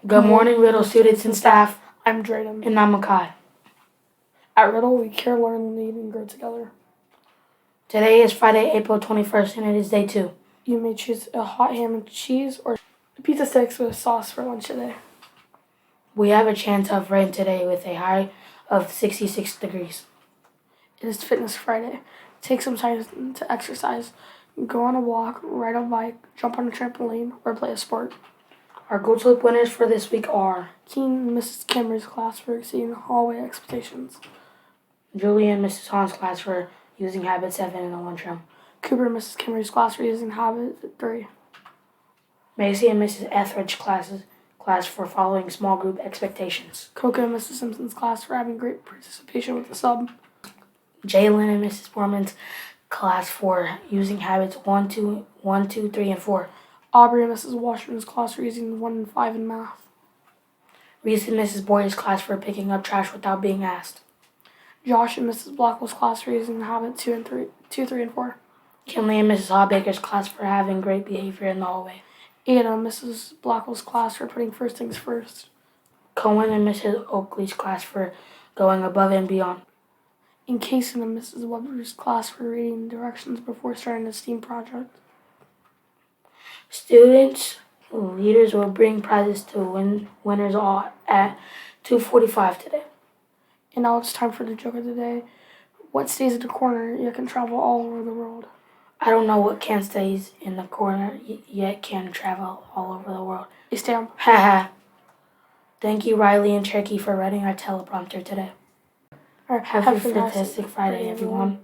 Good morning, Riddle students and staff. I'm Drayden. And I'm Makai. At Riddle, we care, learn, lead, and grow together. Today is Friday, April 21st, and it is day 2. You may choose a hot ham and cheese or pizza sticks with sauce for lunch today. We have a chance of rain today with a high of 66 degrees. It is Fitness Friday. Take some time to exercise. Go on a walk, ride a bike, jump on a trampoline, or play a sport. Our Gold Slope winners for this week are Keen and Mrs. Cameron's class for exceeding hallway expectations. Julie and Mrs. Hahn's class for using Habit 7 in the lunchroom. Cooper and Mrs. Cameron's class for using Habit 3. Macy and Mrs. Etheridge's class for following small group expectations. Coco and Mrs. Simpson's class for having great participation with the sub. Jalen and Mrs. Borman's class for using habits 1, 2, 3, and 4. Aubrey and Mrs. Washburn's class for using 1 and 5 in math. Reese and Mrs. Boyer's class for picking up trash without being asked. Josh and Mrs. Blackwell's class for using habit 2, 3, and 4. Kinley and Mrs. Hawbaker's class for having great behavior in the hallway. Ada and Mrs. Blackwell's class for putting first things first. Cohen and Mrs. Oakley's class for going above and beyond. And Kaysen and Mrs. Weber's class for reading directions before starting the STEAM project. Students, leaders will bring prizes to winners all at 2:45 today. And now it's time for the joke of the day. What stays in the corner yet can travel all over the world? I don't know what can stays in the corner yet can travel all over the world. A stamp. Haha. Thank you, Riley and Cherokee, for writing our teleprompter today. Have a fantastic Friday, everyone.